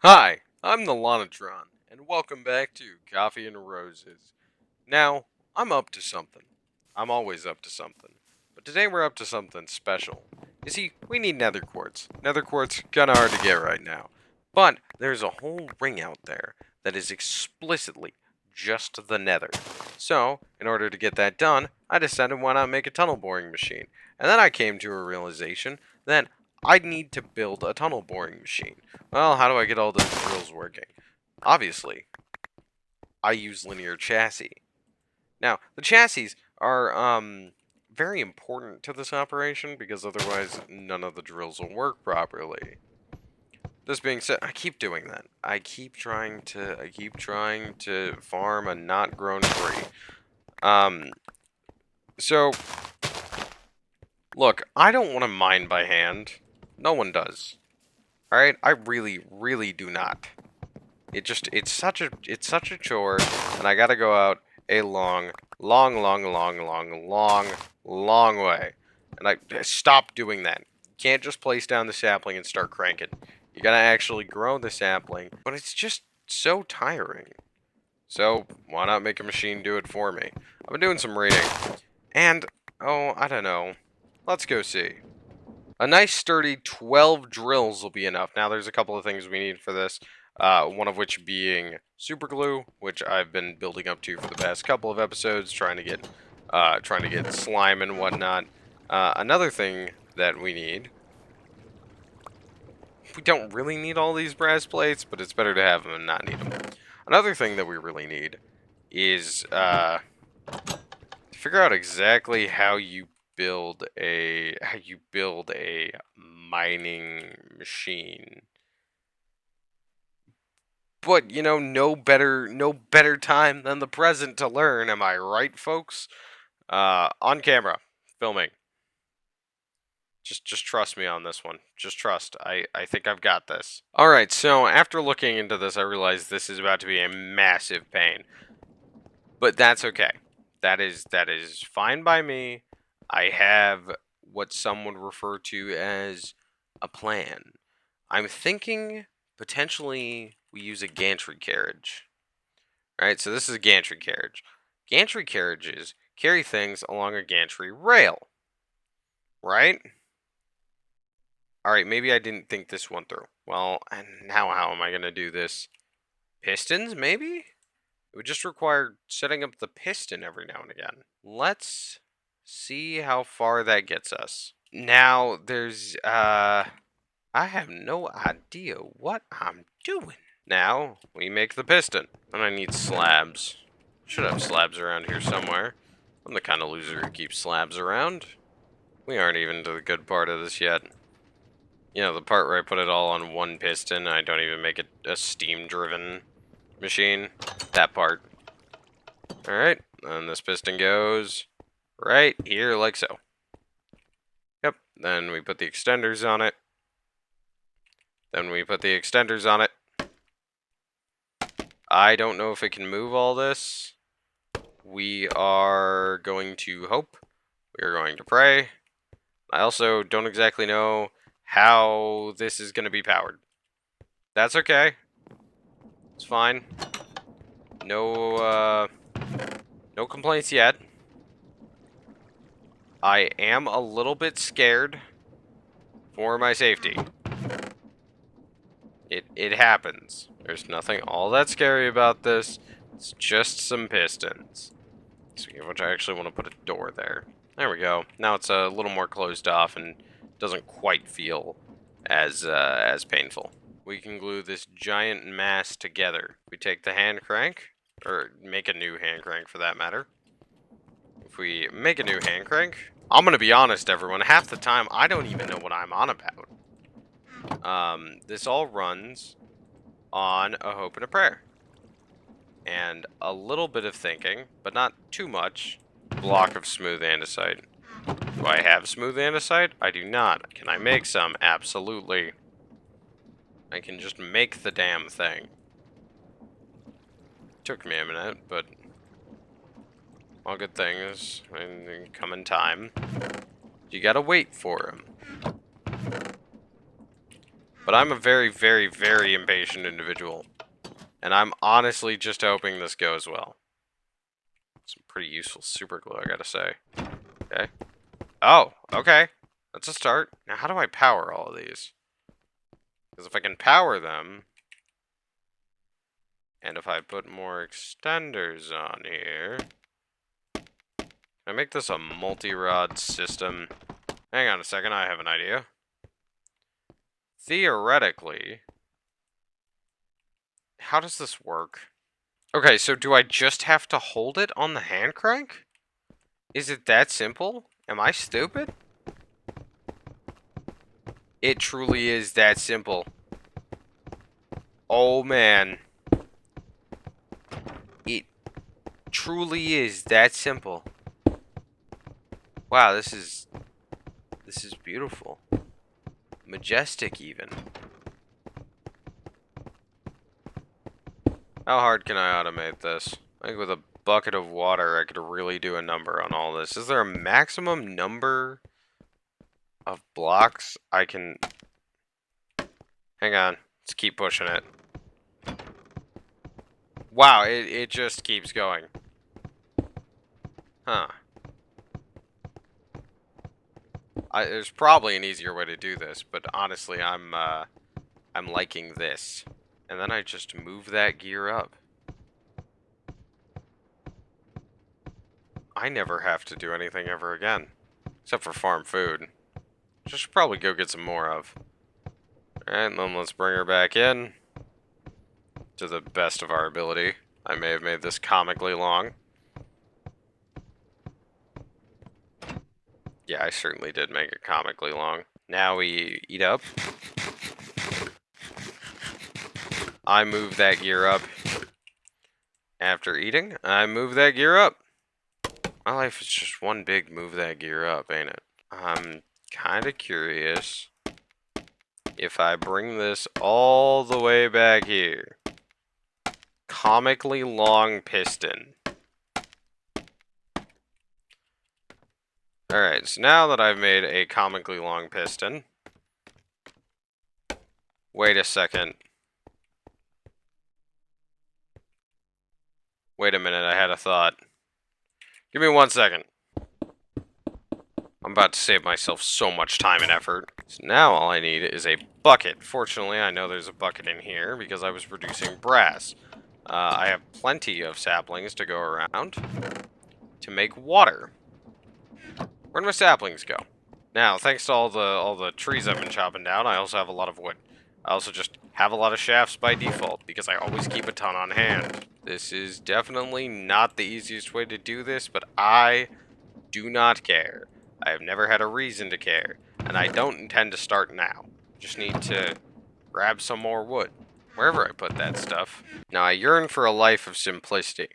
Hi, I'm the Lonatron, and welcome back to Coffee and Roses. Now, I'm up to something. I'm always up to something. But today we're up to something special. You see, we need nether quartz. Nether quartz, kinda hard to get right now. But there's a whole ring out there that is explicitly just the nether. So, in order to get that done, I decided why not make a tunnel boring machine. And then I came to a realization that I'd need to build a tunnel boring machine. Well, how do I get all those drills working? Obviously, I use linear chassis. Now, the chassis are very important to this operation because otherwise none of the drills will work properly. This being said, I keep doing that. I keep trying to farm a not grown tree. Um so look, I don't want to mine by hand. No one does. All right? I really do not. It's such a chore, and I gotta go out a long way. And I stop doing that. You can't just place down the sapling and start cranking. You gotta actually grow the sapling, but it's just so tiring. So why not make a machine do it for me? I've been doing some reading, and oh, I don't know. Let's go see. A nice sturdy 12 drills will be enough. Now there's a couple of things we need for this. One of which being super glue, which I've been building up to for the past couple of episodes, trying to get slime and whatnot. Another thing that we don't really need all these brass plates, but it's better to have them and not need them. Another thing that we really need is to figure out exactly how you build a mining machine. But no better time than the present to learn. Am I right, folks? On camera, filming. Just trust me on this one. Just trust. I think I've got this. All right. So after looking into this, I realized this is about to be a massive pain. But that's okay. That is fine by me. I have what some would refer to as a plan. I'm thinking potentially we use a gantry carriage. Right? So this is a gantry carriage. Gantry carriages carry things along a gantry rail, right? All right, maybe I didn't think this one through. Well, and now how am I going to do this? Pistons, maybe? It would just require setting up the piston every now and again. Let's see how far that gets us. Now, I have no idea what I'm doing. Now, we make the piston. And I need slabs. Should have slabs around here somewhere. I'm the kind of loser who keeps slabs around. We aren't even to the good part of this yet. You know, the part where I put it all on one piston, I don't even make it a steam-driven machine. That part. Alright, and this piston goes right here like so. Yep, then we put the extenders on it. Then we put the extenders on it. I don't know if it can move all this. We are going to hope. We are going to pray. I also don't exactly know how this is going to be powered. That's okay. It's fine. No complaints yet. I am a little bit scared for my safety. It happens. There's nothing all that scary about this. It's just some pistons. Speaking of which, I actually want to put a door there. There we go. Now it's a little more closed off and doesn't quite feel as painful. We can glue this giant mass together. We take the hand crank, or make a new hand crank for that matter. If we make a new hand crank, I'm gonna be honest, everyone. Half the time, I don't even know what I'm on about. This all runs on a hope and a prayer. And a little bit of thinking, but not too much. Block of smooth andesite. Do I have smooth andesite? I do not. Can I make some? Absolutely. I can just make the damn thing. Took me a minute, but all good things come in time. You gotta wait for them. But I'm a very, very, very impatient individual. And I'm honestly just hoping this goes well. Some pretty useful super glue, I gotta say. Okay. Oh, okay. That's a start. Now, how do I power all of these? Because if I can power them, and if I put more extenders on here, can I make this a multi-rod system? Hang on a second, I have an idea. Theoretically, how does this work? Okay, so do I just have to hold it on the hand crank? Is it that simple? Am I stupid? It truly is that simple. Oh man. It truly is that simple. Wow, this is beautiful. Majestic even. How hard can I automate this? I think with a bucket of water I could really do a number on all this. Is there a maximum number of blocks I can... Hang on. Let's keep pushing it. Wow, it just keeps going. Huh. There's probably an easier way to do this, but honestly, I'm liking this. And then I just move that gear up. I never have to do anything ever again. Except for farm food. Which I should probably go get some more of. Alright, then let's bring her back in. To the best of our ability. I may have made this comically long. Yeah, I certainly did make it comically long. Now we eat up. I move that gear up. After eating, I move that gear up. My life is just one big move that gear up, ain't it? I'm kind of curious if I bring this all the way back here. Comically long piston. Alright, so now that I've made a comically long piston... Wait a second. Wait a minute, I had a thought. Give me 1 second. I'm about to save myself so much time and effort. So now all I need is a bucket. Fortunately, I know there's a bucket in here because I was producing brass. I have plenty of saplings to go around to make water. Where do my saplings go? Now, thanks to all the trees I've been chopping down, I also have a lot of wood. I also just have a lot of shafts by default because I always keep a ton on hand. This is definitely not the easiest way to do this, but I do not care. I have never had a reason to care, and I don't intend to start now. Just need to grab some more wood, wherever I put that stuff. Now, I yearn for a life of simplicity.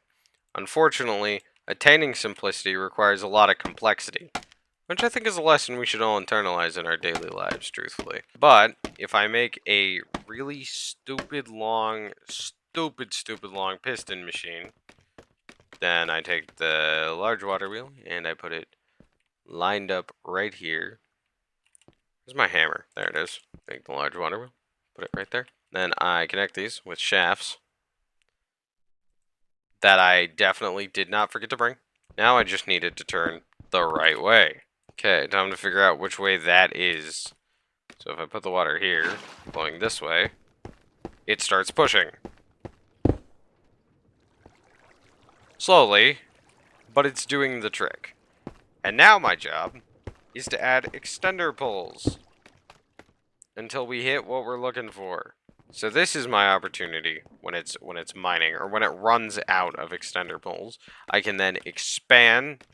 Unfortunately, attaining simplicity requires a lot of complexity, which I think is a lesson we should all internalize in our daily lives, truthfully. But, if I make a really stupid long piston machine, then I take the large water wheel and I put it lined up right here. Where's my hammer? There it is. Take the large water wheel, put it right there. Then I connect these with shafts that I definitely did not forget to bring. Now I just need it to turn the right way. Okay, time to figure out which way that is. So if I put the water here, flowing this way, it starts pushing. Slowly, but it's doing the trick. And now my job is to add extender pulls until we hit what we're looking for. So this is my opportunity when it's mining, or when it runs out of extender pulls. I can then expand.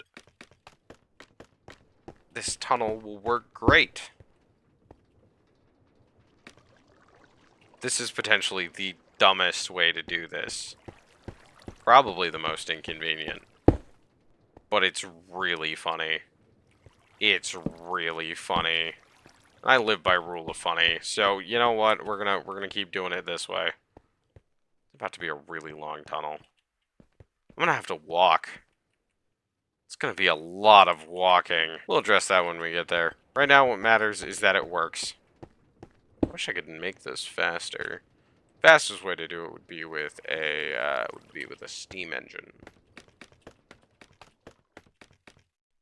This tunnel will work great. This is potentially the dumbest way to do this. Probably the most inconvenient. But it's really funny. It's really funny. I live by rule of funny. So, you know what? We're gonna keep doing it this way. It's about to be a really long tunnel. I'm gonna have to walk. It's gonna be a lot of walking. We'll address that when we get there. Right now, what matters is that it works. wish I could make this faster. Fastest way to do it would be with a steam engine.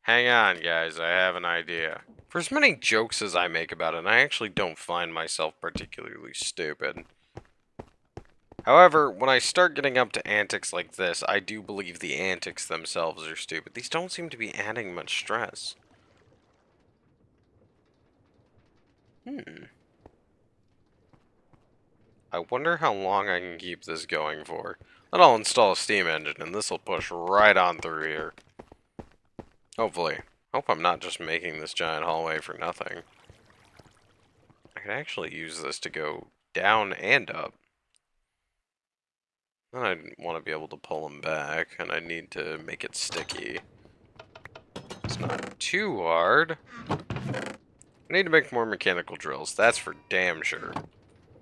Hang on, guys, I have an idea. For as many jokes as I make about it, I actually don't find myself particularly stupid. However, when I start getting up to antics like this, I do believe the antics themselves are stupid. These don't seem to be adding much stress. I wonder how long I can keep this going for. Then I'll install a steam engine, and this will push right on through here. Hopefully. Hope I'm not just making this giant hallway for nothing. I could actually use this to go down and up. Then I'd want to be able to pull them back, and I need to make it sticky. It's not too hard. I need to make more mechanical drills, that's for damn sure.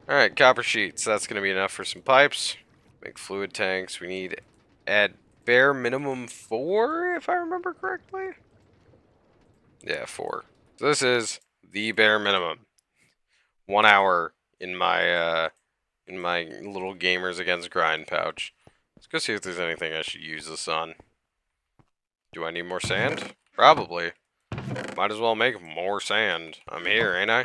Alright, copper sheets, that's going to be enough for some pipes. Make fluid tanks, we need at bare minimum 4, if I remember correctly. Yeah, 4. So this is the bare minimum. 1 hour in my little Gamers Against Grind pouch. Let's go see if there's anything I should use this on. Do I need more sand? Probably. Might as well make more sand. I'm here, ain't I?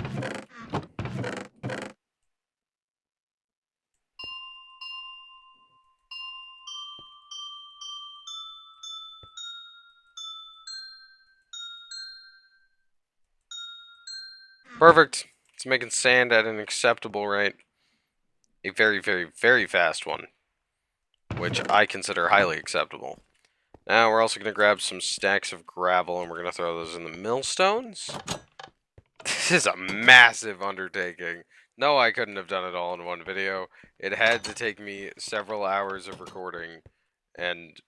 Perfect. It's making sand at an acceptable rate. A very, very, very fast one. Which I consider highly acceptable. Now we're also going to grab some stacks of gravel and we're going to throw those in the millstones. This is a massive undertaking. No, I couldn't have done it all in one video. It had to take me several hours of recording. And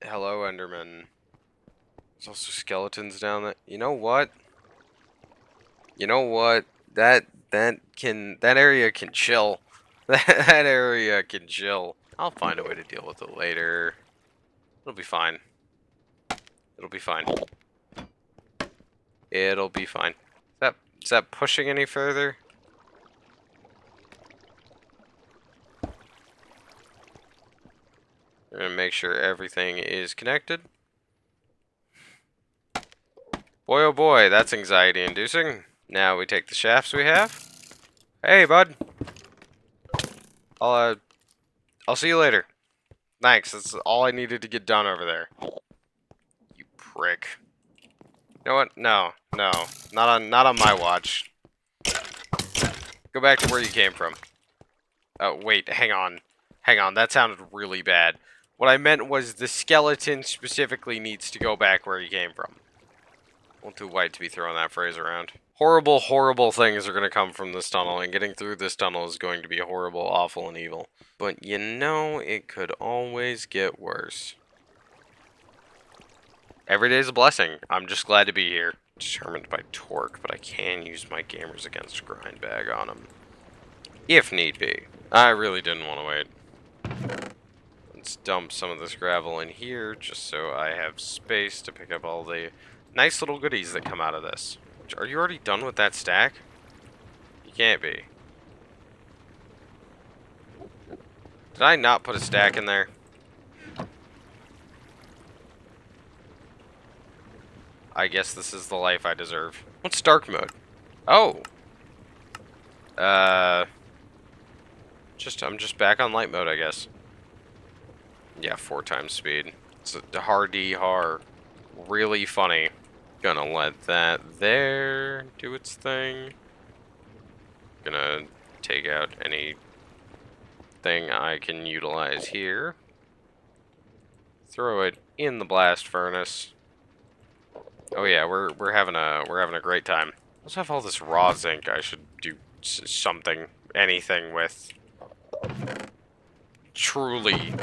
hello, Enderman. There's also skeletons down there. You know what? You know what? That area can chill. That area can chill. I'll find a way to deal with it later. It'll be fine. It'll be fine. It'll be fine. Is that pushing any further? We're gonna make sure everything is connected. Boy, oh boy, that's anxiety inducing. Now we take the shafts we have. Hey, bud. I'll see you later. Thanks, that's all I needed to get done over there. You prick. You know what? No. Not on my watch. Go back to where you came from. Oh, wait, hang on. Hang on, that sounded really bad. What I meant was the skeleton specifically needs to go back where he came from. A little too white to be throwing that phrase around. Horrible, horrible things are going to come from this tunnel, and getting through this tunnel is going to be horrible, awful, and evil. But you know, it could always get worse. Every day's a blessing. I'm just glad to be here. Determined by torque, but I can use my Gamers Against Grind bag on him. If need be. I really didn't want to wait. Let's dump some of this gravel in here, just so I have space to pick up all the nice little goodies that come out of this. Are you already done with that stack? You can't be. Did I not put a stack in there? I guess this is the life I deserve. What's dark mode? Oh. I'm just back on light mode, I guess. Yeah, 4 times speed. It's a hardy har. Really funny. Gonna let that there do its thing. Gonna take out anything I can utilize here. Throw it in the blast furnace. Oh yeah, we're having a great time. Let's have all this raw zinc. I should do something, anything with. Truly,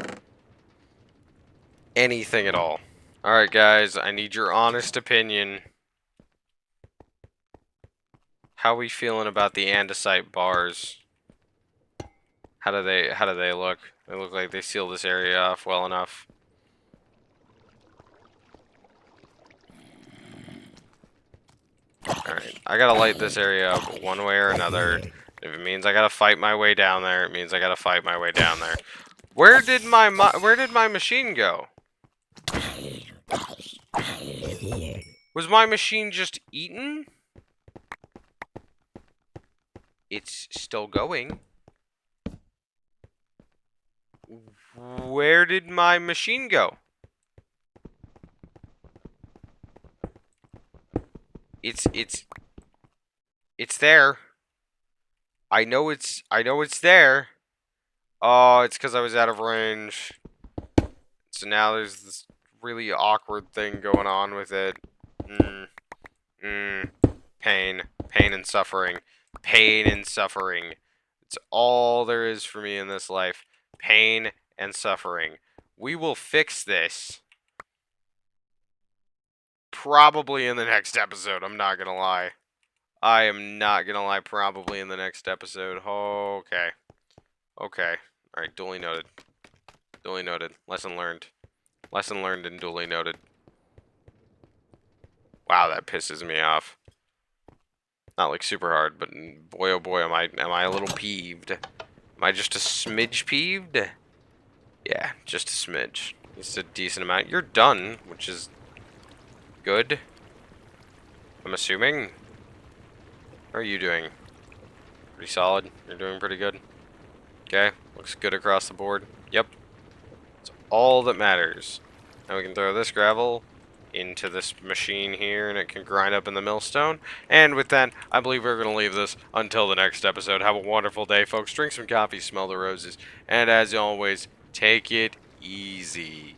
anything at all. All right, guys, I need your honest opinion. How we feeling about the andesite bars? How do they look? They look like they seal this area off well enough. Alright, Alright, I gotta light this area up one way or another. If it means I gotta fight my way down there, it means I gotta fight my way down there. Where did my machine go? Was my machine just eaten? It's still going. Where did my machine go? It's there. I know it's there. Oh, it's because I was out of range. So now there's this really awkward thing going on with it. Pain. Pain and suffering. Pain and suffering. It's all there is for me in this life. Pain and suffering. We will fix this. Probably in the next episode, I'm not gonna lie. I am not gonna lie, probably in the next episode. Okay. Okay. Alright, duly noted. Duly noted. Lesson learned. Lesson learned and duly noted. Wow, that pisses me off. Not like super hard, but boy oh boy am I a little peeved. Am I just a smidge peeved? Yeah, just a smidge. It's a decent amount. You're done, which is good. I'm assuming. How are you doing? Pretty solid. You're doing pretty good. Okay, looks good across the board. Yep. It's all that matters. Now we can throw this gravel into this machine here, and it can grind up in the millstone. And with that, I believe we're going to leave this until the next episode. Have a wonderful day, folks. Drink some coffee, smell the roses, and as always, take it easy.